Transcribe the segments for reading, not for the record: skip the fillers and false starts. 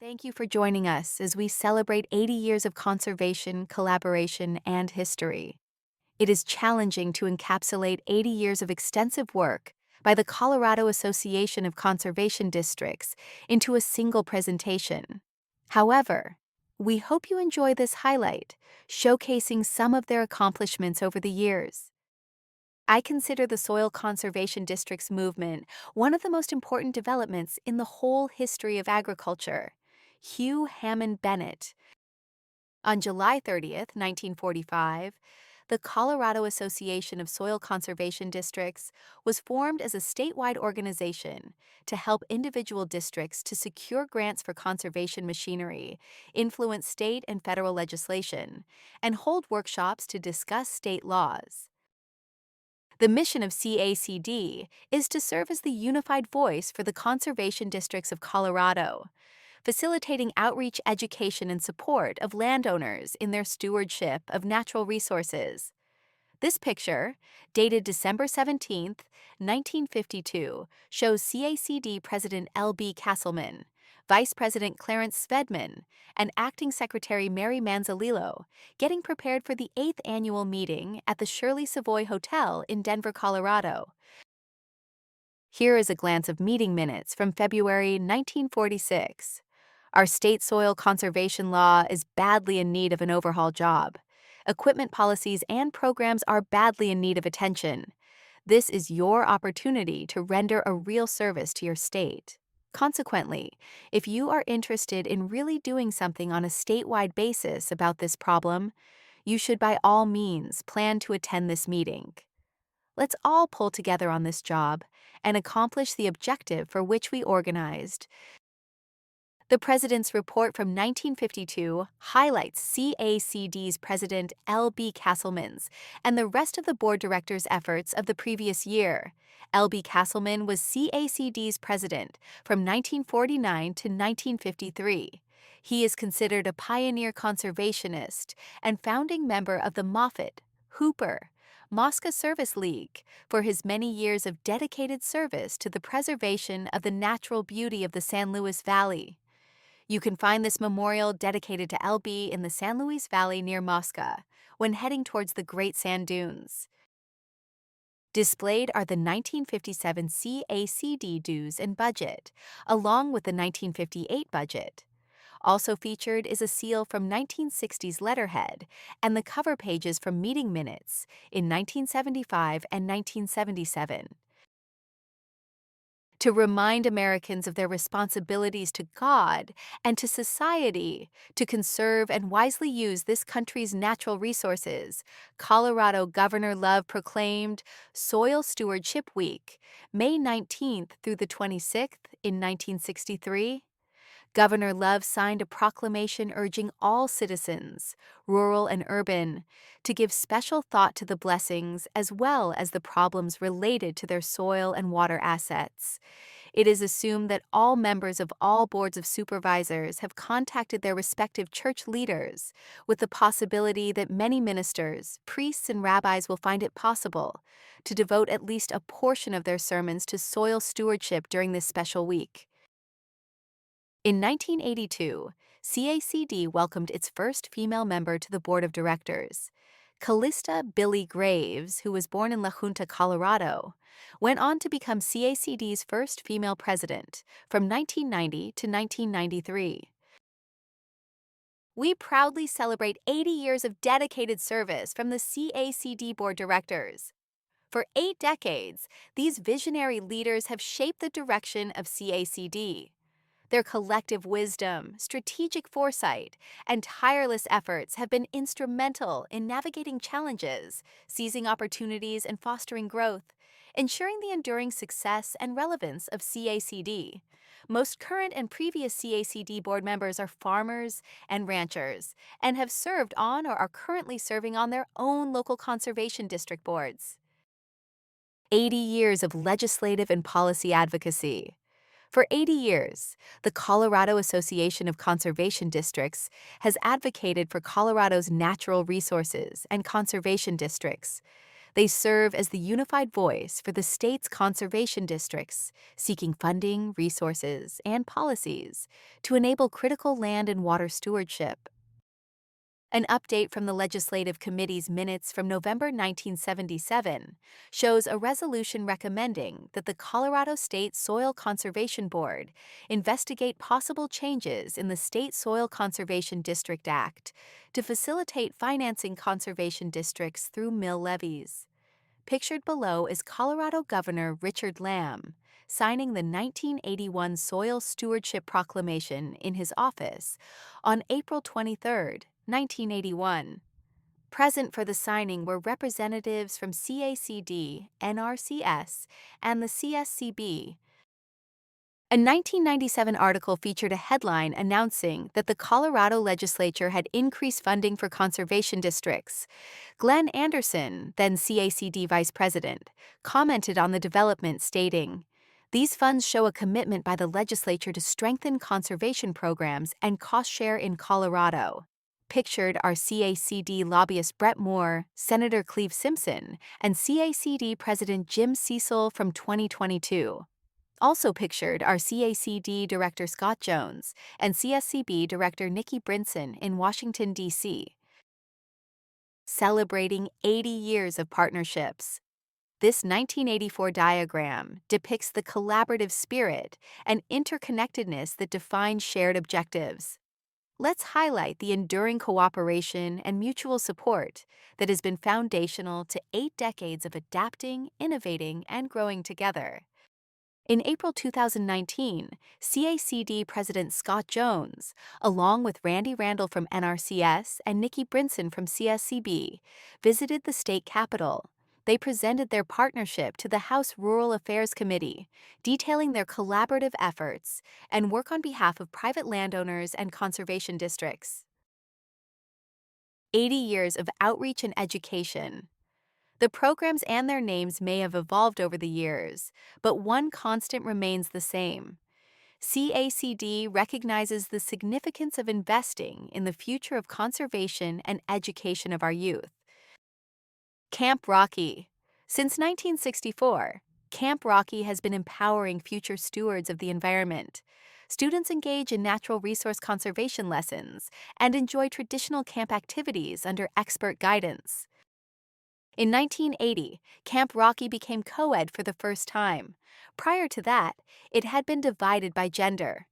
Thank you for joining us as we celebrate 80 years of conservation, collaboration, and history. It is challenging to encapsulate 80 years of extensive work by the Colorado Association of Conservation Districts into a single presentation. However, we hope you enjoy this highlight, showcasing some of their accomplishments over the years. I consider the Soil Conservation Districts movement one of the most important developments in the whole history of agriculture. Hugh Hammond Bennett. On July 30th, 1945, the Colorado Association of Soil Conservation Districts was formed as a statewide organization to help individual districts to secure grants for conservation machinery, influence state and federal legislation, and hold workshops to discuss state laws. The mission of CACD is to serve as the unified voice for the conservation districts of Colorado, facilitating outreach, education, and support of landowners in their stewardship of natural resources. This picture, dated December 17, 1952, shows CACD President L.B. Castleman, Vice President Clarence Svedman, and Acting Secretary Mary Manzalillo getting prepared for the 8th annual meeting at the Shirley Savoy Hotel in Denver, Colorado. Here is a glance of meeting minutes from February 1946. Our state soil conservation law is badly in need of an overhaul job. Equipment policies and programs are badly in need of attention. This is your opportunity to render a real service to your state. Consequently, if you are interested in really doing something on a statewide basis about this problem, you should by all means plan to attend this meeting. Let's all pull together on this job and accomplish the objective for which we organized. The President's report from 1952 highlights CACD's President L.B. Castleman's and the rest of the board directors' efforts of the previous year. L.B. Castleman was CACD's president from 1949 to 1953. He is considered a pioneer conservationist and founding member of the Moffett, Hooper, Mosca Service League for his many years of dedicated service to the preservation of the natural beauty of the San Luis Valley. You can find this memorial dedicated to LB in the San Luis Valley near Mosca when heading towards the Great Sand Dunes. Displayed are the 1957 CACD dues and budget, along with the 1958 budget. Also featured is a seal from 1960's letterhead and the cover pages from meeting minutes in 1975 and 1977. To remind Americans of their responsibilities to God and to society to conserve and wisely use this country's natural resources, Colorado Governor Love proclaimed Soil Stewardship Week, May 19th through the 26th in 1963. Governor Love signed a proclamation urging all citizens, rural and urban, to give special thought to the blessings as well as the problems related to their soil and water assets. It is assumed that all members of all boards of supervisors have contacted their respective church leaders, with the possibility that many ministers, priests, and rabbis will find it possible to devote at least a portion of their sermons to soil stewardship during this special week. In 1982, CACD welcomed its first female member to the board of directors. Callista Billy Graves, who was born in La Junta, Colorado, went on to become CACD's first female president from 1990 to 1993. We proudly celebrate 80 years of dedicated service from the CACD board directors. For 8 decades, these visionary leaders have shaped the direction of CACD. Their collective wisdom, strategic foresight, and tireless efforts have been instrumental in navigating challenges, seizing opportunities, and fostering growth, ensuring the enduring success and relevance of CACD. Most current and previous CACD board members are farmers and ranchers and have served on or are currently serving on their own local conservation district boards. 80 years of legislative and policy advocacy. For 80 years, the Colorado Association of Conservation Districts has advocated for Colorado's natural resources and conservation districts, They serve as the unified voice for the state's conservation districts, seeking funding, resources, and policies to enable critical land and water stewardship. An update from the Legislative Committee's minutes from November 1977 shows a resolution recommending that the Colorado State Soil Conservation Board investigate possible changes in the State Soil Conservation District Act to facilitate financing conservation districts through mill levies. Pictured below is Colorado Governor Richard Lamb signing the 1981 Soil Stewardship Proclamation in his office on April 23, 1981. Present for the signing were representatives from CACD, NRCS, and the CSCB. A 1997 article featured a headline announcing that the Colorado legislature had increased funding for conservation districts. Glenn Anderson, then CACD vice president, commented on the development, stating, "These funds show a commitment by the legislature to strengthen conservation programs and cost share in Colorado." Pictured are CACD lobbyist Brett Moore, Senator Cleve Simpson, and CACD President Jim Cecil from 2022. Also pictured are CACD Director Scott Jones and CSCB Director Nikki Brinson in Washington, D.C. Celebrating 80 years of partnerships. This 1984 diagram depicts the collaborative spirit and interconnectedness that define shared objectives. Let's highlight the enduring cooperation and mutual support that has been foundational to 8 decades of adapting, innovating, and growing together. In April 2019, CACD President Scott Jones, along with Randy Randall from NRCS and Nikki Brinson from CSCB, visited the state capitol. They presented their partnership to the House Rural Affairs Committee, detailing their collaborative efforts and work on behalf of private landowners and conservation districts. 80 years of outreach and education. The programs and their names may have evolved over the years, but one constant remains the same. CACD recognizes the significance of investing in the future of conservation and education of our youth. Camp Rocky. Since 1964, Camp Rocky has been empowering future stewards of the environment. Students engage in natural resource conservation lessons and enjoy traditional camp activities under expert guidance. In 1980, Camp Rocky became co-ed for the first time. Prior to that, it had been divided by gender.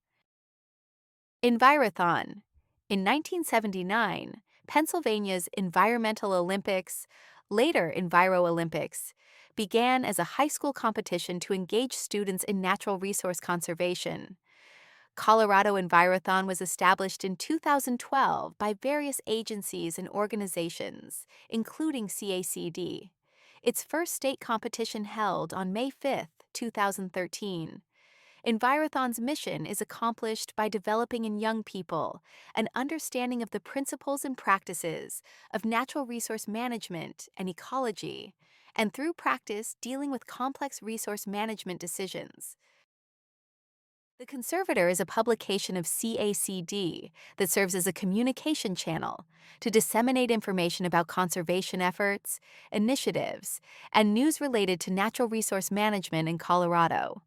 Envirothon. In 1979, Pennsylvania's Environmental Olympics, later Enviro Olympics, began as a high school competition to engage students in natural resource conservation. Colorado Envirothon was established in 2012 by various agencies and organizations, including CACD. Its first state competition held on May 5, 2013. Envirothon's mission is accomplished by developing in young people an understanding of the principles and practices of natural resource management and ecology, and through practice dealing with complex resource management decisions. The Conservator is a publication of CACD that serves as a communication channel to disseminate information about conservation efforts, initiatives, and news related to natural resource management in Colorado.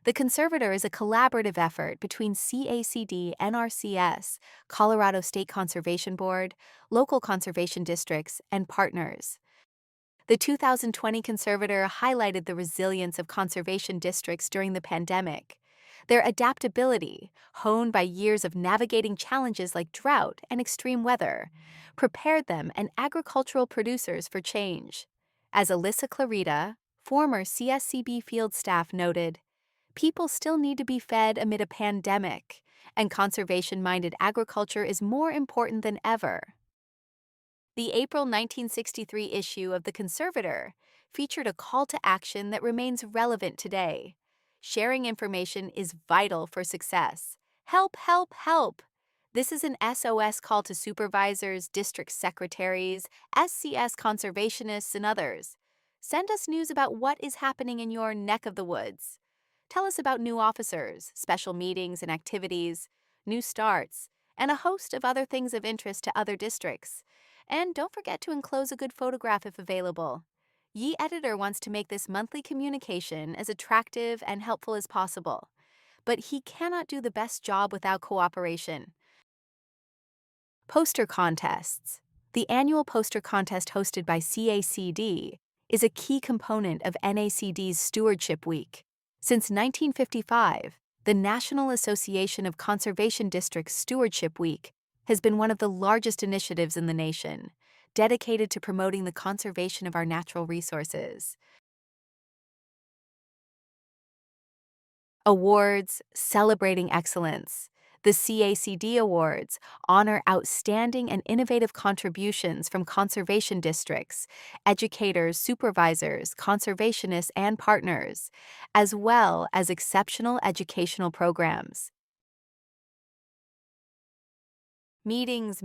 The Conservator is a collaborative effort between CACD, NRCS, Colorado State Conservation Board, local conservation districts, and partners. The 2020 Conservator highlighted the resilience of conservation districts during the pandemic. Their adaptability, honed by years of navigating challenges like drought and extreme weather, prepared them and agricultural producers for change. As Alyssa Clarita, former CSCB field staff, noted, "People still need to be fed amid a pandemic, and conservation-minded agriculture is more important than ever." The April 1963 issue of The Conservator featured a call to action that remains relevant today. Sharing information is vital for success. Help, help, help! This is an SOS call to supervisors, district secretaries, SCS conservationists, and others. Send us news about what is happening in your neck of the woods. Tell us about new officers, special meetings and activities, new starts, and a host of other things of interest to other districts. And don't forget to enclose a good photograph if available. Ye Editor wants to make this monthly communication as attractive and helpful as possible, but he cannot do the best job without cooperation. Poster contests. The annual poster contest hosted by CACD is a key component of NACD's Stewardship Week. Since 1955, the National Association of Conservation Districts Stewardship Week has been one of the largest initiatives in the nation, dedicated to promoting the conservation of our natural resources. Awards celebrating excellence. The CACD Awards honor outstanding and innovative contributions from conservation districts, educators, supervisors, conservationists, and partners, as well as exceptional educational programs. Meetings,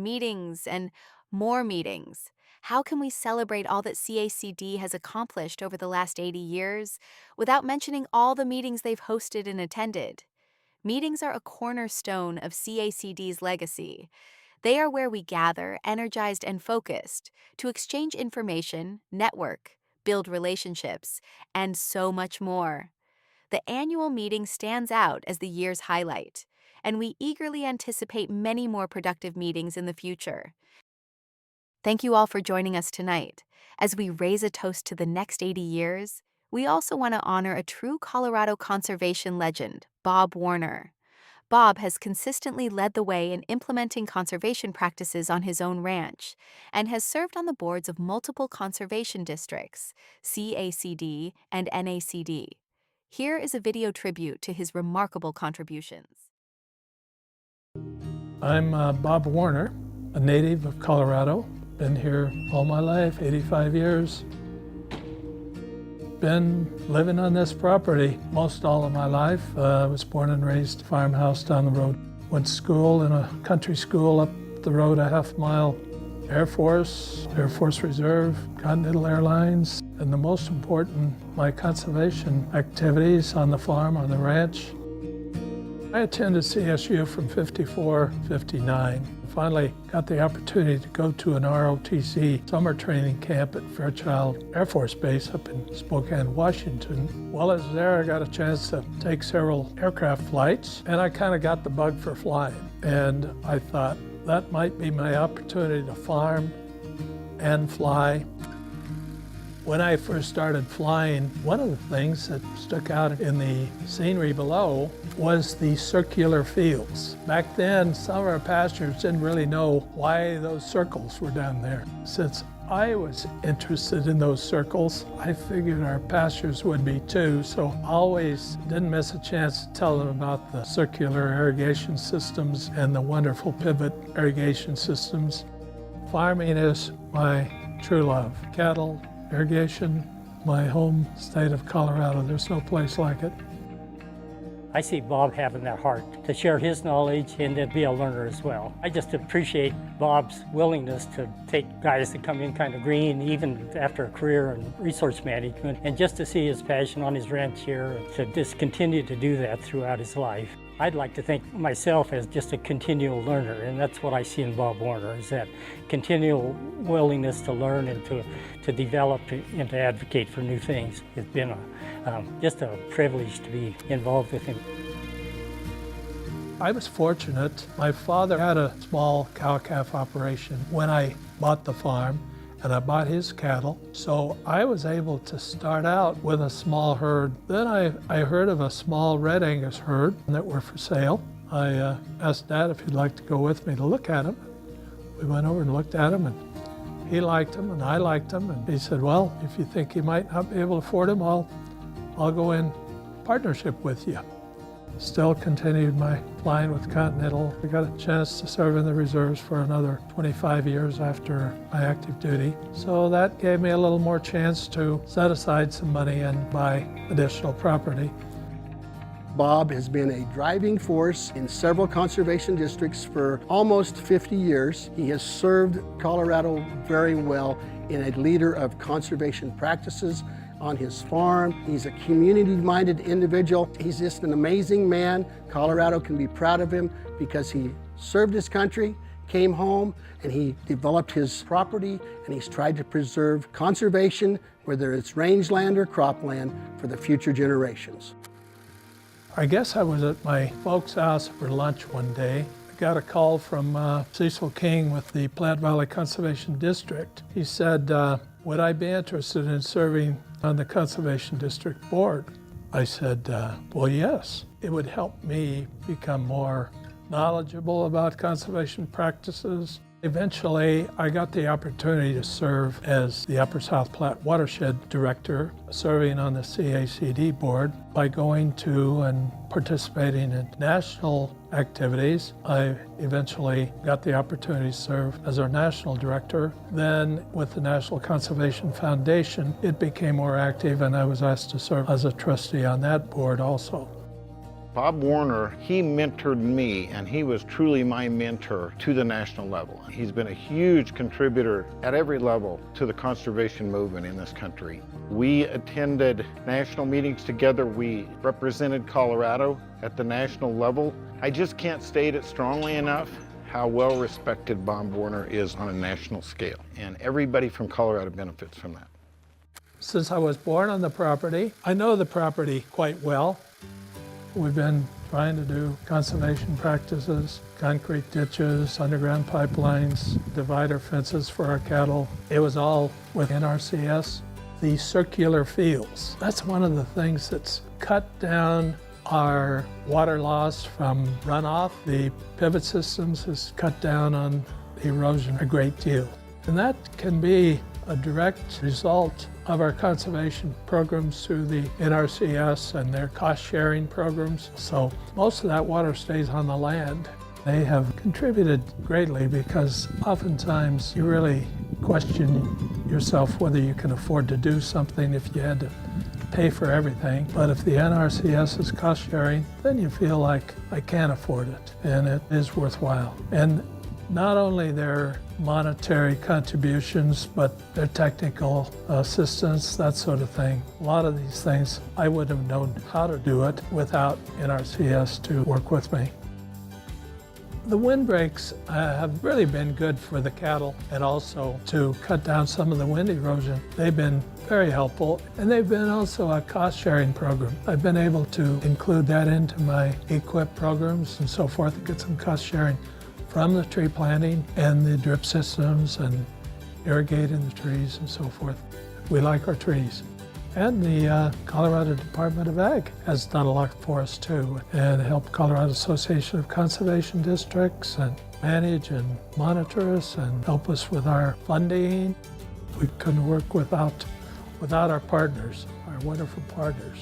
and more meetings. How can we celebrate all that CACD has accomplished over the last 80 years without mentioning all the meetings they've hosted and attended? Meetings are a cornerstone of CACD's legacy. They are where we gather, energized and focused, to exchange information, network, build relationships, and so much more. The annual meeting stands out as the year's highlight, and we eagerly anticipate many more productive meetings in the future. Thank you all for joining us tonight. As we raise a toast to the next 80 years, we also want to honor a true Colorado conservation legend, Bob Warner. Bob has consistently led the way in implementing conservation practices on his own ranch and has served on the boards of multiple conservation districts, CACD and NACD. Here is a video tribute to his remarkable contributions. I'm Bob Warner, a native of Colorado. Been here all my life, 85 years. Been living on this property most all of my life. I was born and raised farmhouse down the road. Went to school in a country school up the road a half-mile. Air Force Reserve, Continental Airlines, and the most important, my conservation activities on the farm, on the ranch. I attended CSU from 54, 59. Finally got the opportunity to go to an ROTC summer training camp at Fairchild Air Force Base up in Spokane, Washington. While I was there, I got a chance to take several aircraft flights, and I kind of got the bug for flying. And I thought that might be my opportunity to farm and fly. When I first started flying, one of the things that stuck out in the scenery below was the circular fields. Back then, some of our pastures didn't really know why those circles were down there. Since I was interested in those circles, I figured our pastures would be too, so I always didn't miss a chance to tell them about the circular irrigation systems and the wonderful pivot irrigation systems. Farming is my true love. Cattle, irrigation, my home state of Colorado. There's no place like it. I see Bob having that heart to share his knowledge and to be a learner as well. I just appreciate Bob's willingness to take guys that come in kind of green, even after a career in resource management, and just to see his passion on his ranch here, and to just continue to do that throughout his life. I'd like to think myself as just a continual learner, and that's what I see in Bob Warner, is that continual willingness to learn and to develop and to advocate for new things. It's been just a privilege to be involved with him. I was fortunate. My father had a small cow-calf operation when I bought the farm, and I bought his cattle. So I was able to start out with a small herd. Then I heard of a small red Angus herd that were for sale. I asked Dad if he'd like to go with me to look at them. We went over and looked at them, and he liked them and I liked them. And he said, well, if you think you might not be able to afford them, I'll go in partnership with you. Still continued my flying with Continental. I got a chance to serve in the reserves for another 25 years after my active duty. So that gave me a little more chance to set aside some money and buy additional property. Bob has been a driving force in several conservation districts for almost 50 years. He has served Colorado very well in a leader of conservation practices on his farm. He's a community-minded individual. He's just an amazing man. Colorado can be proud of him because he served his country, came home and he developed his property, and he's tried to preserve conservation, whether it's rangeland or cropland, for the future generations. I guess I was at my folks' house for lunch one day. I got a call from Cecil King with the Platte Valley Conservation District. He said, would I be interested in serving on the Conservation District Board? I said, well, yes. It would help me become more knowledgeable about conservation practices. Eventually, I got the opportunity to serve as the Upper South Platte Watershed Director, serving on the CACD board. By going to and participating in national activities, I eventually got the opportunity to serve as our national director. Then, with the National Conservation Foundation, it became more active, and I was asked to serve as a trustee on that board also. Bob Warner, he mentored me, and he was truly my mentor to the national level. He's been a huge contributor at every level to the conservation movement in this country. We attended national meetings together. We represented Colorado at the national level. I just can't state it strongly enough how well respected Bob Warner is on a national scale, and everybody from Colorado benefits from that. Since I was born on the property, I know the property quite well. We've been trying to do conservation practices, concrete ditches, underground pipelines, divider fences for our cattle. It was all with NRCS. The circular fields, that's one of the things that's cut down our water loss from runoff. The pivot systems has cut down on erosion a great deal. And that can be a direct result of our conservation programs through the NRCS and their cost-sharing programs. So most of that water stays on the land. They have contributed greatly because oftentimes you really question yourself whether you can afford to do something if you had to pay for everything. But if the NRCS is cost-sharing, then you feel like I can afford it and it is worthwhile. And not only their monetary contributions, but their technical assistance, that sort of thing. A lot of these things, I wouldn't have known how to do it without NRCS to work with me. The windbreaks have really been good for the cattle and also to cut down some of the wind erosion. They've been very helpful, and they've been also a cost-sharing program. I've been able to include that into my EQIP programs and so forth and get some cost-sharing from the tree planting and the drip systems and irrigating the trees and so forth. We like our trees. And the Colorado Department of Ag has done a lot for us too, and helped Colorado Association of Conservation Districts and manage and monitor us and help us with our funding. We couldn't work without our partners, our wonderful partners.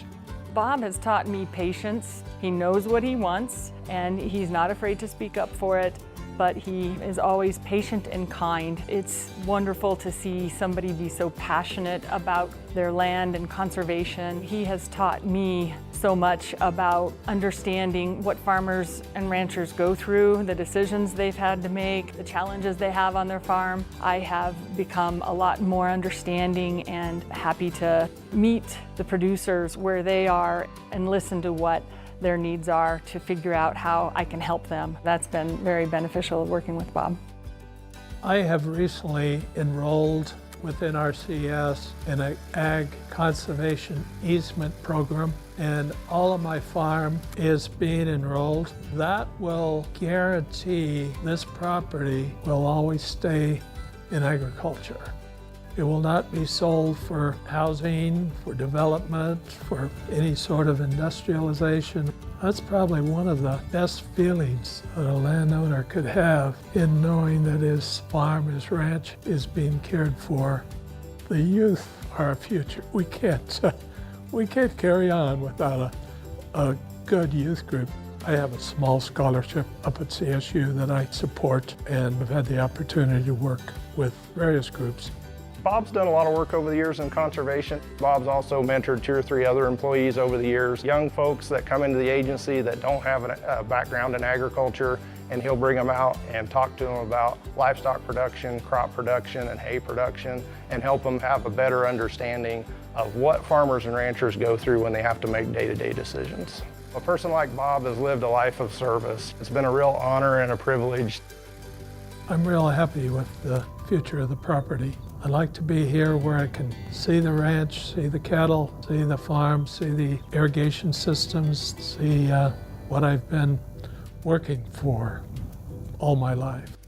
Bob has taught me patience. He knows what he wants, and he's not afraid to speak up for it, but he is always patient and kind. It's wonderful to see somebody be so passionate about their land and conservation. He has taught me so much about understanding what farmers and ranchers go through, the decisions they've had to make, the challenges they have on their farm. I have become a lot more understanding and happy to meet the producers where they are and listen to what their needs are to figure out how I can help them. That's been very beneficial working with Bob. I have recently enrolled within NRCS in an ag conservation easement program, and all of my farm is being enrolled. That will guarantee this property will always stay in agriculture. It will not be sold for housing, for development, for any sort of industrialization. That's probably one of the best feelings that a landowner could have in knowing that his farm, his ranch is being cared for. The youth are our future. We can't carry on without a good youth group. I have a small scholarship up at CSU that I support, and I've had the opportunity to work with various groups. Bob's done a lot of work over the years in conservation. Bob's also mentored 2 or 3 other employees over the years, young folks that come into the agency that don't have a background in agriculture, and he'll bring them out and talk to them about livestock production, crop production, and hay production, and help them have a better understanding of what farmers and ranchers go through when they have to make day-to-day decisions. A person like Bob has lived a life of service. It's been a real honor and a privilege. I'm real happy with the future of the property. I'd like to be here where I can see the ranch, see the cattle, see the farm, see the irrigation systems, see what I've been working for all my life.